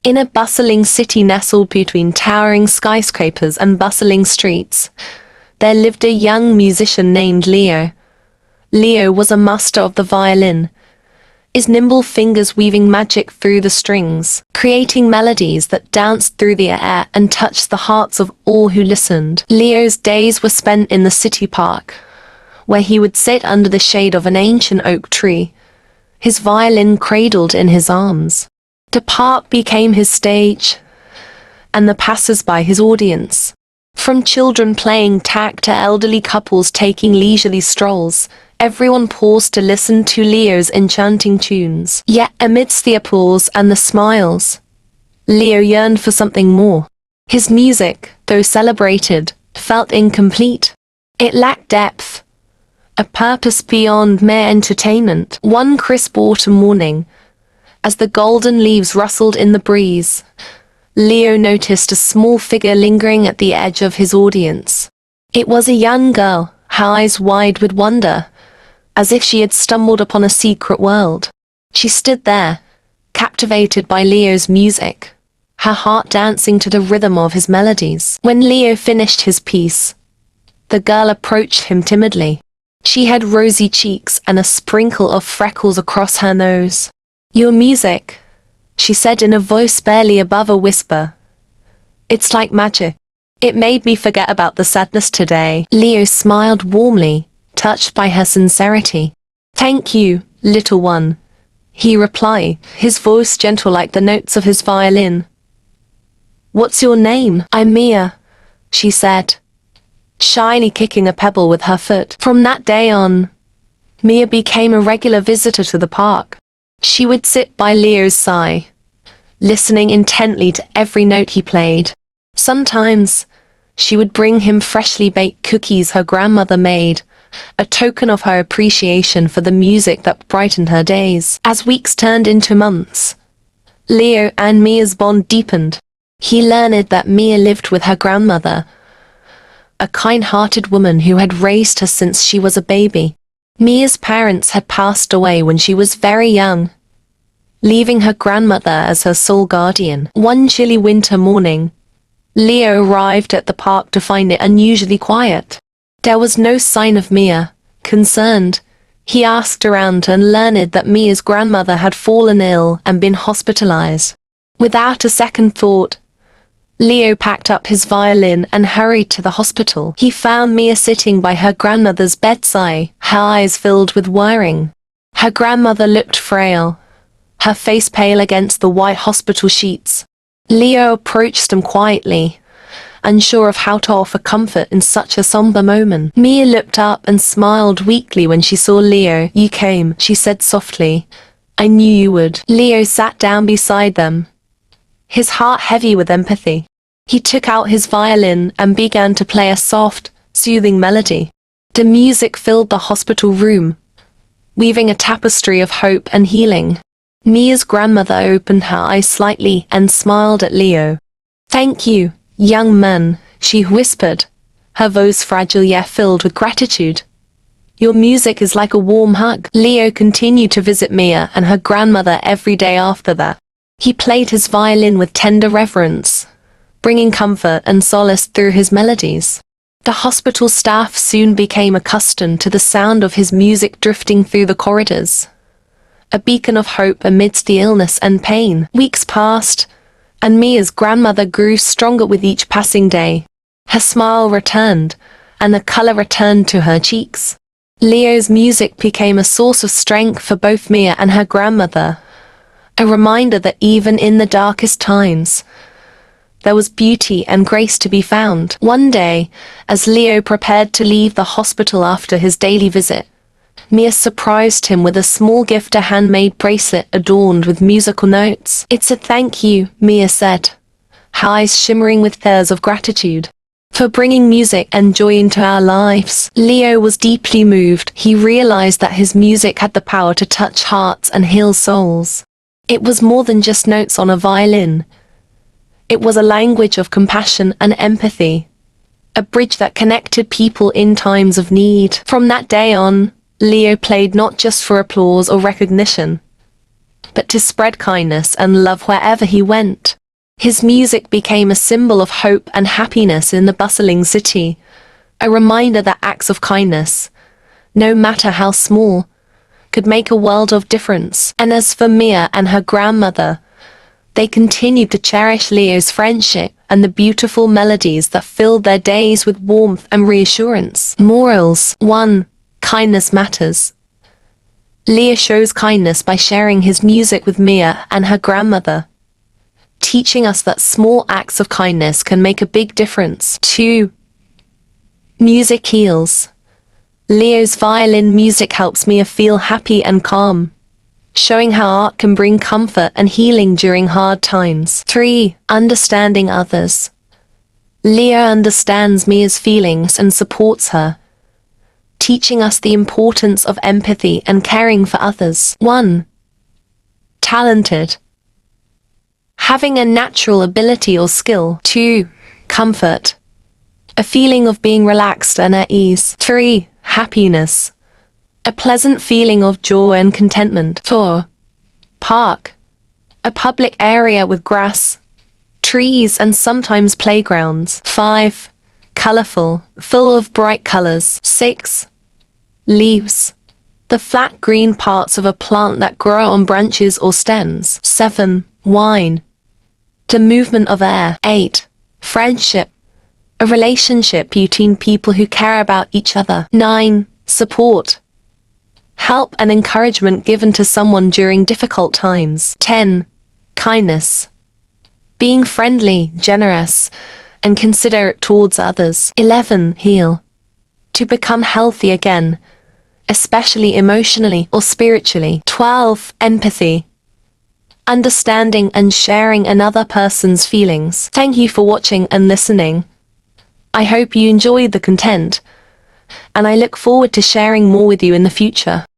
In a bustling city nestled between towering skyscrapers and bustling streets, there lived a young musician named Leo. Leo was a master of the violin, his nimble fingers weaving magic through the strings, creating melodies that danced through the air and touched the hearts of all who listened. Leo's days were spent in the city park, where he would sit under the shade of an ancient oak tree, his violin cradled in his arms. The park became his stage, and the passers-by his audience. From children playing tag to elderly couples taking leisurely strolls, everyone paused to listen to Leo's enchanting tunes. Yet amidst the applause and the smiles, Leo yearned for something more. His music, though celebrated, felt incomplete. It lacked depth, a purpose beyond mere entertainment. One crisp autumn morning, as the golden leaves rustled in the breeze, Leo noticed a small figure lingering at the edge of his audience. It was a young girl, her eyes wide with wonder, as if she had stumbled upon a secret world. She stood there, captivated by Leo's music, her heart dancing to the rhythm of his melodies. When Leo finished his piece, the girl approached him timidly. She had rosy cheeks and a sprinkle of freckles across her nose. "Your music," she said in a voice barely above a whisper. "It's like magic. It made me forget about the sadness today." Leo smiled warmly, touched by her sincerity. "Thank you, little one," he replied, his voice gentle like the notes of his violin. "What's your name?" "I'm Mia," she said, shyly kicking a pebble with her foot. From that day on, Mia became a regular visitor to the park. She would sit by Leo's side, listening intently to every note he played. Sometimes, she would bring him freshly baked cookies her grandmother made, a token of her appreciation for the music that brightened her days. As weeks turned into months, Leo and Mia's bond deepened. He learned that Mia lived with her grandmother, a kind-hearted woman who had raised her since she was a baby. Mia's parents had passed away when she was very young, leaving her grandmother as her sole guardian. One chilly winter morning, Leo arrived at the park to find it unusually quiet. There was no sign of Mia. Concerned, he asked around and learned that Mia's grandmother had fallen ill and been hospitalized. Without a second thought, Leo packed up his violin and hurried to the hospital. He found Mia sitting by her grandmother's bedside, her eyes filled with worrying. Her grandmother looked frail, her face pale against the white hospital sheets. Leo approached them quietly, unsure of how to offer comfort in such a somber moment. Mia looked up and smiled weakly when she saw Leo. "You came," she said softly. "I knew you would." Leo sat down beside them, his heart heavy with empathy. He took out his violin and began to play a soft, soothing melody. The music filled the hospital room, weaving a tapestry of hope and healing. Mia's grandmother opened her eyes slightly and smiled at Leo. "Thank you, young man," she whispered, her voice fragile yet filled with gratitude. "Your music is like a warm hug." Leo continued to visit Mia and her grandmother every day after that. He played his violin with tender reverence, bringing comfort and solace through his melodies. The hospital staff soon became accustomed to the sound of his music drifting through the corridors, a beacon of hope amidst the illness and pain. Weeks passed, and Mia's grandmother grew stronger with each passing day. Her smile returned, and the color returned to her cheeks. Leo's music became a source of strength for both Mia and her grandmother, a reminder that even in the darkest times, there was beauty and grace to be found. One day, as Leo prepared to leave the hospital after his daily visit, Mia surprised him with a small gift, a handmade bracelet adorned with musical notes. "It's a thank you," Mia said, her eyes shimmering with tears of gratitude, "for bringing music and joy into our lives." Leo was deeply moved. He realized that his music had the power to touch hearts and heal souls. It was more than just notes on a violin. It was a language of compassion and empathy, a bridge that connected people in times of need. From that day on, Leo played not just for applause or recognition, but to spread kindness and love wherever he went. His music became a symbol of hope and happiness in the bustling city, a reminder that acts of kindness, no matter how small, could make a world of difference. And as for Mia and her grandmother, they continued to cherish Leo's friendship and the beautiful melodies that filled their days with warmth and reassurance. Morals. 1. Kindness matters. Leo shows kindness by sharing his music with Mia and her grandmother, teaching us that small acts of kindness can make a big difference. 2. Music heals. Leo's violin music helps Mia feel happy and calm, showing how art can bring comfort and healing during hard times. 3. Understanding others. Leo understands Mia's feelings and supports her, teaching us the importance of empathy and caring for others. 1. Talented. Having a natural ability or skill. 2. Comfort. A feeling of being relaxed and at ease. 3. Happiness. A pleasant feeling of joy and contentment. 4. Park. A public area with grass, trees and sometimes playgrounds. 5. Colorful, full of bright colors. 6. Leaves. The flat green parts of a plant that grow on branches or stems. 7. Wine. The movement of air. 8. Friendship. A relationship between people who care about each other. 9. Support. Help and encouragement given to someone during difficult times. 10. Kindness. Being friendly, generous, and considerate towards others. 11. Heal. To become healthy again, especially emotionally or spiritually. 12. Empathy. Understanding and sharing another person's feelings. Thank you for watching and listening. I hope you enjoyed the content, and I look forward to sharing more with you in the future.